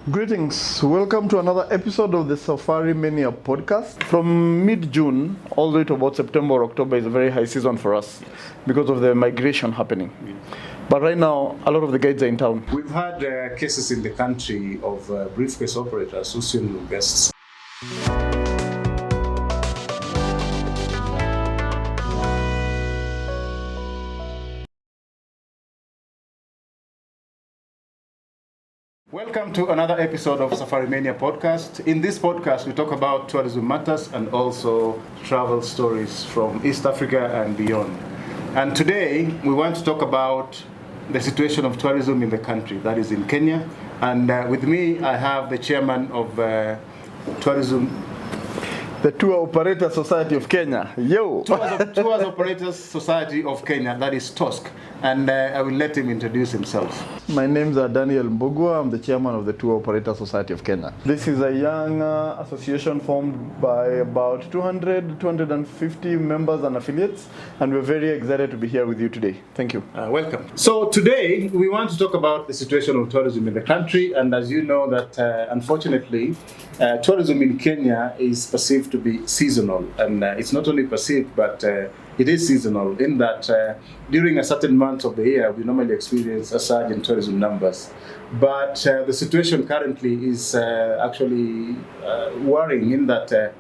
Greetings, welcome to another episode of the Safari Mania podcast. From mid-June all the way to about September or October is a very high season for us because of the migration happening. But right now, a lot of the guides are in town. We've had cases in the country of briefcase operators who steal guests. Welcome to another episode of Safari Mania podcast. In this podcast, we talk about tourism matters and also travel stories from East Africa and beyond. And today, we want to talk about the situation of tourism in the country, that is in Kenya. And with me, I have the chairman of tourism. The Tour Operator Society of Kenya. Yo! Tours Operators Society of Kenya, that is TOSC. And I will let him introduce himself. My name is Daniel Mbugua. I'm the chairman of the Tour Operator Society of Kenya. This is a young association formed by about 250 members and affiliates, and we're very excited to be here with you today. Thank you. Welcome. So today we want to talk about the situation of tourism in the country, and as you know that unfortunately tourism in Kenya is perceived to be seasonal, and it's not only perceived but it is seasonal in that during a certain month of the year, we normally experience a surge in tourism numbers. But the situation currently is actually worrying in that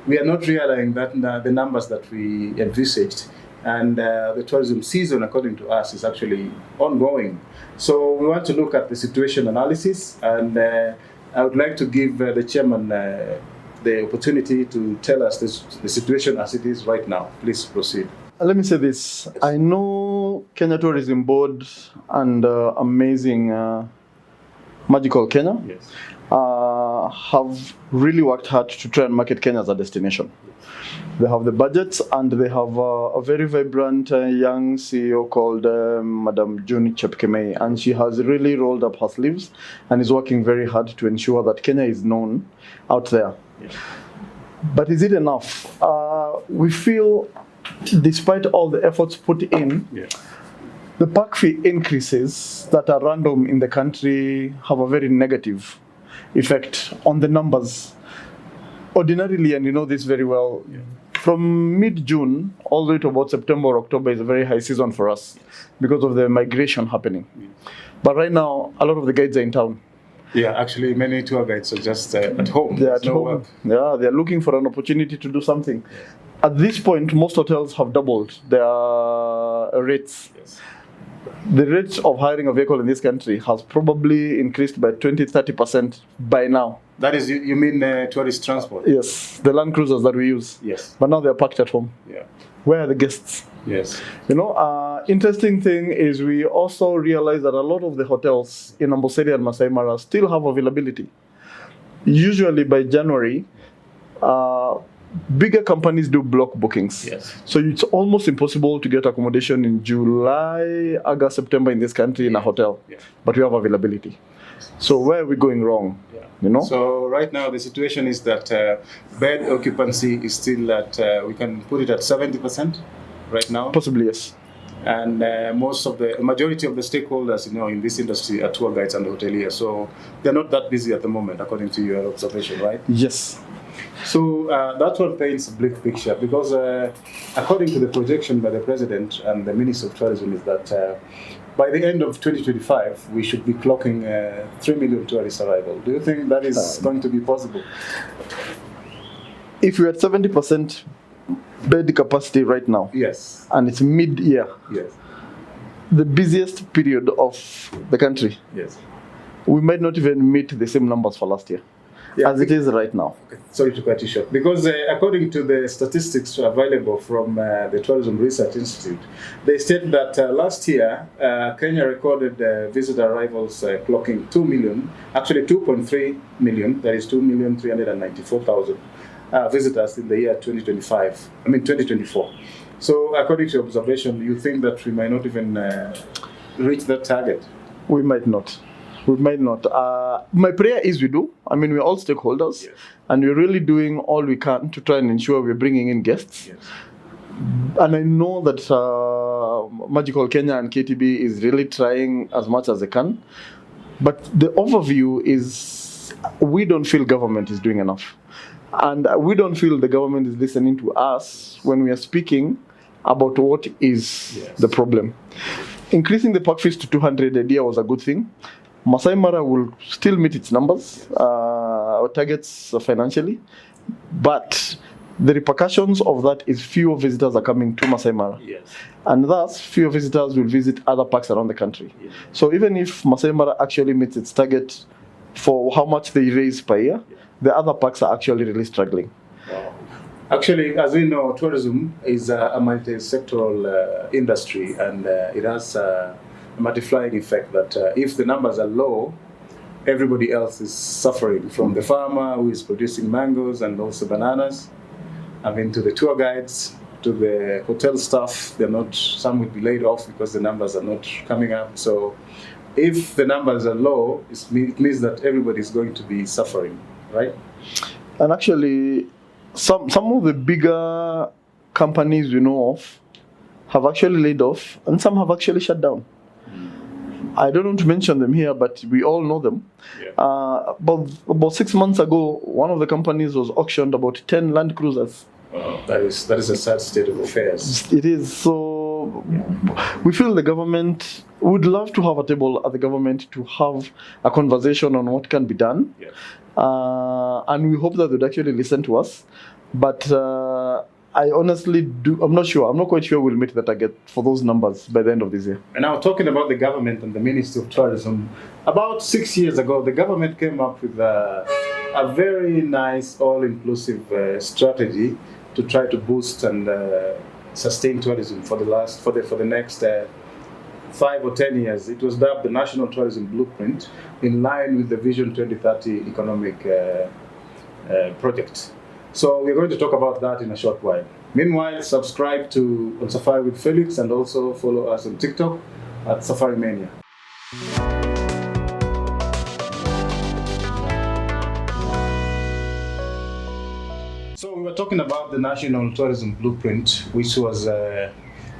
we are not realizing that the numbers that we envisaged. And the tourism season, according to us, is actually ongoing. So we want to look at the situation analysis, and I would like to give the chairman the opportunity to tell us the situation as it is right now. Please proceed. Let me say this. I know Kenya Tourism Board and amazing Magical Kenya have really worked hard to try and market Kenya as a destination. They have the budgets, and they have a very vibrant young CEO called Madam June Chepkemei, and she has really rolled up her sleeves and is working very hard to ensure that Kenya is known out there. Yeah. But is it enough? We feel, despite all the efforts put in, the park fee increases that are random in the country have a very negative effect on the numbers. Ordinarily, and you know this very well, from mid-June all the way to about September or October is a very high season for us because of the migration happening. But right now, a lot of the guides are in town. Yeah, actually, many tour guides are just at home. They're at home. Yeah, they're looking for an opportunity to do something. At this point, most hotels have doubled their rates. Yes. The rate of hiring a vehicle in this country has probably increased by 20-30% by now. That is, you mean tourist transport? Yes, the Land Cruisers that we use. Yes. But now they're parked at home. Yeah. Where are the guests? Yes. You know, interesting thing is we also realize that a lot of the hotels in Amboseli and Masai Mara still have availability. Usually by January, bigger companies do block bookings. Yes. So it's almost impossible to get accommodation in July, August, September in this country in a hotel. Yeah. But we have availability. So where are we going wrong? Yeah. You know? So right now the situation is that bed occupancy is still at, we can put it at 70% right now. Possibly, yes. And majority of the stakeholders, you know, in this industry are tour guides and hoteliers. So they're not that busy at the moment, according to your observation, right? Yes. So that one paints a bleak picture because according to the projection by the President and the Minister of Tourism is that by the end of 2025, we should be clocking 3 million tourist arrival. Do you think that is going to be possible? If we're at 70% bed capacity right now, yes, and it's mid-year, yes, the busiest period of the country, yes, we might not even meet the same numbers for last year. Yeah, as it is right now. Okay. Sorry to cut you short. Because according to the statistics available from the Tourism Research Institute, they state that last year, Kenya recorded visitor arrivals clocking 2 million, actually 2.3 million, that is 2,394,000 visitors in the year 2024. So according to your observation, you think that we might not even reach that target? We might not. We might not. My prayer is we do. I mean, we're all stakeholders, yes, and we're really doing all we can to try and ensure we're bringing in guests. Yes. And I know that Magical Kenya and KTB is really trying as much as they can. But the overview is we don't feel government is doing enough. And we don't feel the government is listening to us when we are speaking about what is the problem. Increasing the park fees to 200 a year was a good thing. Masai Mara will still meet its numbers, our targets financially, but the repercussions of that is fewer visitors are coming to Masai Mara. And thus, fewer visitors will visit other parks around the country. So even if Masai Mara actually meets its target for how much they raise per year, the other parks are actually really struggling. Actually, as we know, tourism is a multi-sectoral industry, and it has a multiplying effect that if the numbers are low, everybody else is suffering, from the farmer who is producing mangoes and also bananas, to the tour guides, to the hotel staff. Some will be laid off because the numbers are not coming up. So if the numbers are low, it means that everybody is going to be suffering, right? And actually, some of the bigger companies we know of have actually laid off, and some have actually shut down. I don't want to mention them here, but we all know them. About 6 months ago, one of the companies was auctioned about 10 Land Cruisers. That is a sad state of affairs. It is. So we feel the government would love to have a table at the government to have a conversation on what can be done. And we hope that they'd actually listen to us. But I honestly I'm not sure. I'm not quite sure we'll meet the target for those numbers by the end of this year. And now, talking about the government and the Ministry of Tourism, about 6 years ago, the government came up with a very nice, all-inclusive strategy to try to boost and sustain tourism for the next 5 or 10 years. It was dubbed the National Tourism Blueprint, in line with the Vision 2030 economic project. So we're going to talk about that in a short while. Meanwhile, subscribe to On Safari with Felix, and also follow us on TikTok at Safari Mania. So we were talking about the National Tourism Blueprint, which was a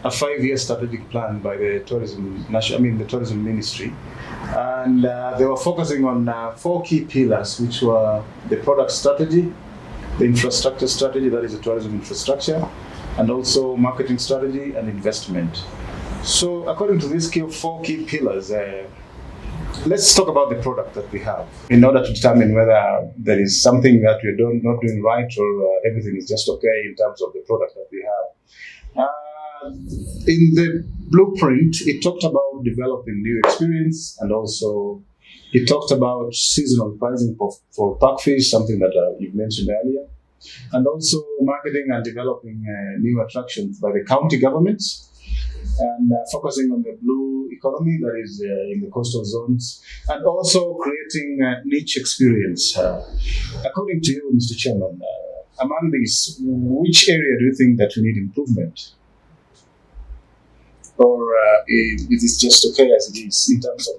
5-year strategic plan by the tourism ministry, and they were focusing on 4 key pillars, which were the product strategy, the infrastructure strategy, that is the tourism infrastructure, and also marketing strategy and investment. So according to these 4 key pillars, let's talk about the product that we have in order to determine whether there is something that we're not doing right, or everything is just okay in terms of the product that we have. In the blueprint, it talked about developing new experience, and also it talked about seasonal pricing for park fees, something that you've mentioned earlier, and also marketing and developing new attractions by the county governments, and focusing on the blue economy, that is in the coastal zones, and also creating niche experience. According to you, Mr. Chairman, among these, which area do you think that we need improvement? Or it is just okay as it is in terms of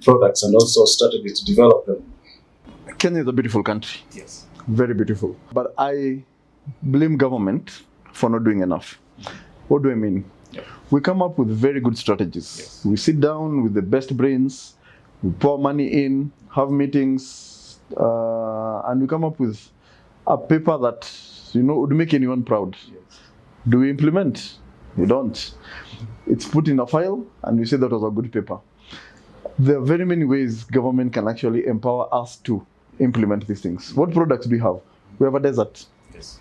products and also strategy to develop them? Kenya is a beautiful country. Yes. Very beautiful. But I blame government for not doing enough. What do I mean? We come up with very good strategies. We sit down with the best brains, we pour money in, have meetings, and we come up with a paper that would make anyone proud. Do we implement? We don't. It's put in a file, and we say that was a good paper. There are very many ways government can actually empower us to implement these things. What products do we have? We have a desert. Yes.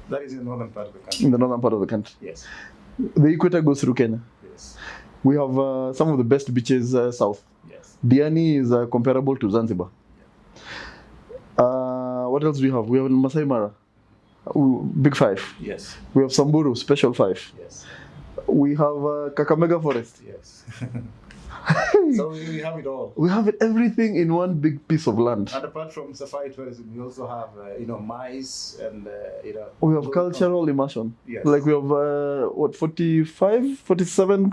That is in the northern part of the country. In the northern part of the country. Yes. The equator goes through Kenya. Yes. We have some of the best beaches south. Yes. Diani is comparable to Zanzibar. What else do we have? We have Masai Mara, Big 5. Yes. We have Samburu, Special 5. Yes. We have Kakamega Forest. Yes. So we have it all. We have everything in one big piece of land. And apart from safari tourism, we also have maize and we have cultural immersion. Yes. Like we have 45, 47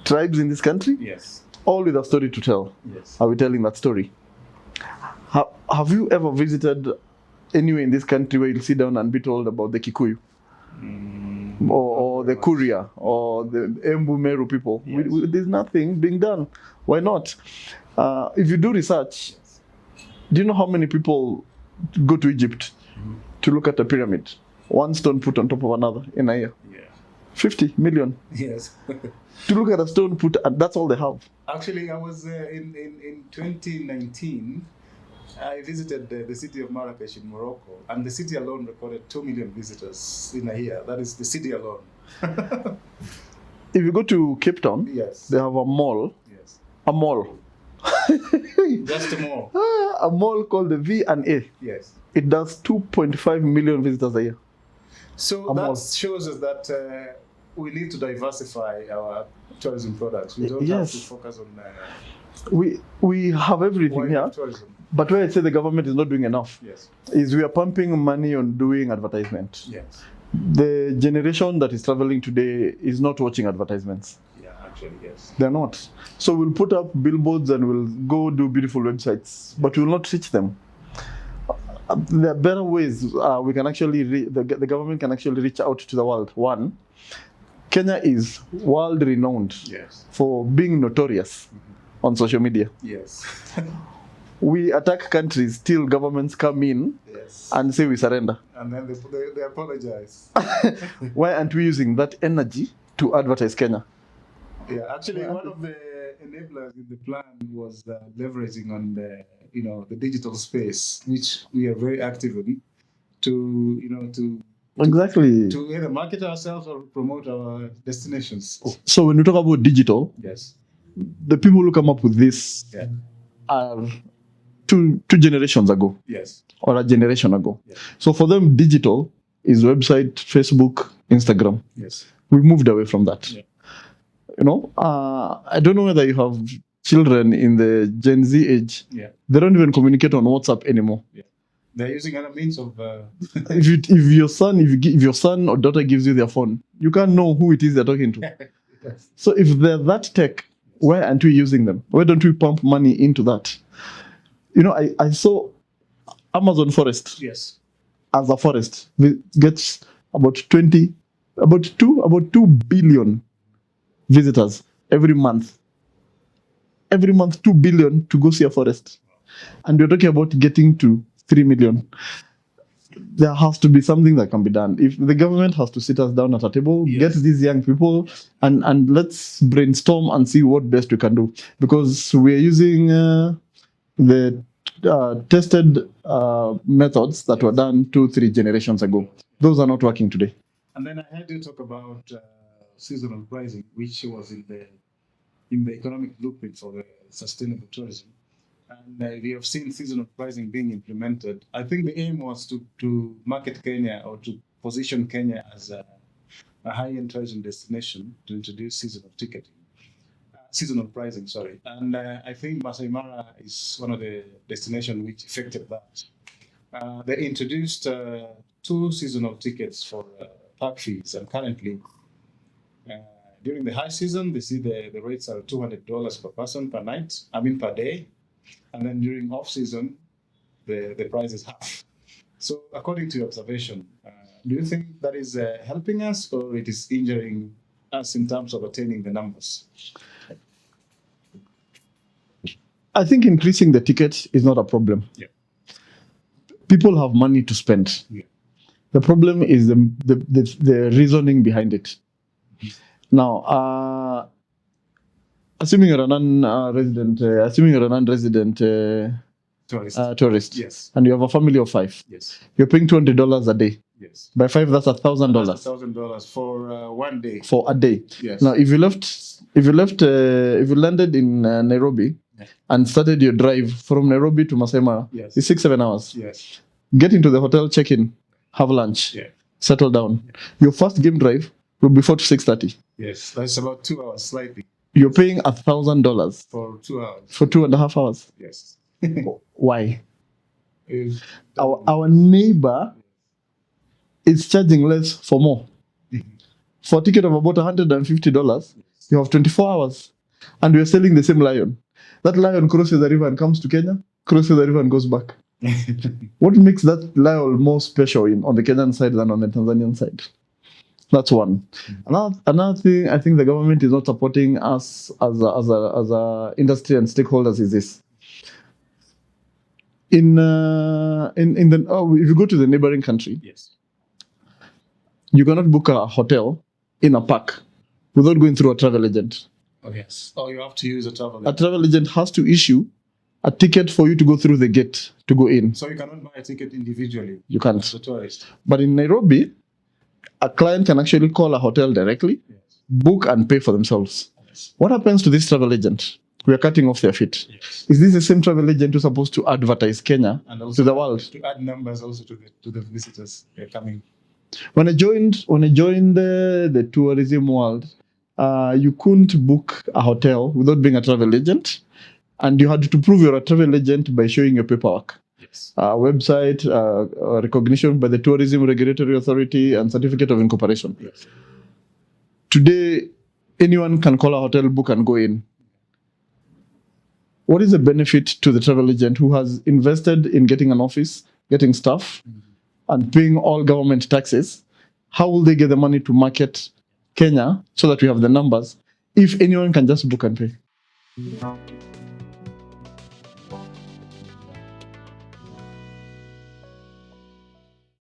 tribes in this country. Yes. All with a story to tell. Yes. Are we telling that story? Have you ever visited anywhere in this country where you'll sit down and be told about the Kikuyu? Or the Kuria, or the Embu Meru people? Yes. There's nothing being done. Why not? If you do research, Do you know how many people go to Egypt to look at a pyramid? One stone put on top of another in a year. Yeah. 50 million. Yes. To look at a stone put, and that's all they have. Actually, I was in 2019. I visited the city of Marrakesh in Morocco, and the city alone recorded 2 million visitors in a year. That is the city alone. If you go to Cape Town, Yes. they have a mall. Yes. A mall. Just a mall. A mall called the V&A. Yes. It does 2.5 million visitors a year. So A that mall. shows us that we need to diversify our tourism products. We don't Yes. have to focus on We have everything here, wildlife tourism. but where I say the government is not doing enough Yes. is we are pumping money on doing advertisement. Yes. The generation that is traveling today is not watching advertisements. Yeah, actually, yes. They're not. So we'll put up billboards and we'll go do beautiful websites, but we will not reach them. There are better ways we can actually, the government can actually reach out to the world. One, Kenya is world renowned Yes. for being notorious on social media. Yes. We attack countries till governments come in Yes. and say we surrender. And then they apologize. Why aren't we using that energy to advertise Kenya? Yeah, actually, one of the enablers in the plan was leveraging on the digital space, which we are very active in, to Exactly. either market ourselves or promote our destinations. So when we talk about digital, Yes. the people who come up with this Yeah. are two generations ago Yes. or a generation ago. Yeah. So for them, digital is website, Facebook, Instagram. Yes. We moved away from that. Yeah. I don't know whether you have children in the Gen Z age. Yeah. They don't even communicate on WhatsApp anymore. They're using other means of. If your son or daughter gives you their phone, you can't know who it is they're talking to. Yes. So if they're that tech, why aren't we using them? Why don't we pump money into that? I saw Amazon forest Yes. as a forest gets about 2 billion visitors every month. Every month, 2 billion to go see a forest. And we're talking about getting to 3 million. There has to be something that can be done. If the government has to sit us down at a table, Yes. get these young people, and let's brainstorm and see what best we can do. Because we're using the tested methods that were done 2-3 generations ago. Those are not working today. And then I heard you talk about seasonal pricing, which was in the economic blueprint for the sustainable tourism. And we have seen seasonal pricing being implemented. I think the aim was to market Kenya or to position Kenya as a high-end tourism destination to introduce seasonal pricing, sorry. And I think Masai Mara is one of the destinations which effected that. They introduced 2 seasonal tickets for park fees, and currently, during the high season, they see the rates are $200 per person per day. And then during off season, the price is half. So according to your observation, do you think that is helping us or it is injuring us in terms of attaining the numbers? I think increasing the ticket is not a problem. Yeah. People have money to spend. Yeah. The problem is the reasoning behind it. Now, assuming you're a non-resident, tourist, Yes. and you have a family of 5, Yes. you're paying $200 a day. Yes. By 5, that's $1,000 $1,000 for 1 day. for a day. Yes. Now, if you landed in Nairobi and started your drive from Nairobi to Masai Mara, Yes. it's 6-7 hours. Yes. Get into the hotel, check in, have lunch, Yeah. settle down. Your first game drive will be 4 to 6:30. Yes. That's about 2 hours slightly You're paying $1,000 for 2 hours. for 2.5 hours. Yes. Why? If- Our neighbor is charging less for more. For a ticket of about $150, you have 24 hours. And we're selling the same lion. That lion crosses the river and comes to Kenya, crosses the river and goes back. What makes that lion more special on the Kenyan side than on the Tanzanian side? That's one. Another thing I think the government is not supporting us as a industry and stakeholders is this. If you go to the neighboring country, Yes. you cannot book a hotel in a park without going through a travel agent. Oh, yes. Oh, you have to use a travel A agent. travel agent has to issue a ticket for you to go through the gate to go in. So you cannot buy a ticket individually You can't. as a tourist. But in Nairobi, a client can actually call a hotel directly, Yes. book and pay for themselves. Yes. What happens to this travel agent? We are cutting off their feet. Yes. Is this the same travel agent who's supposed to advertise Kenya And also to the world? to add numbers also to the visitors coming. When I joined the tourism world, you couldn't book a hotel without being a travel agent, and you had to prove you're a travel agent by showing your paperwork. Yes. Website, recognition by the Tourism Regulatory Authority, and certificate of incorporation. Yes. Today, anyone can call a hotel, book, and go in. What is the benefit to the travel agent who has invested in getting an office, getting staff, and paying all government taxes? How will they get the money to market Kenya so that we have the numbers if anyone can just book and pay?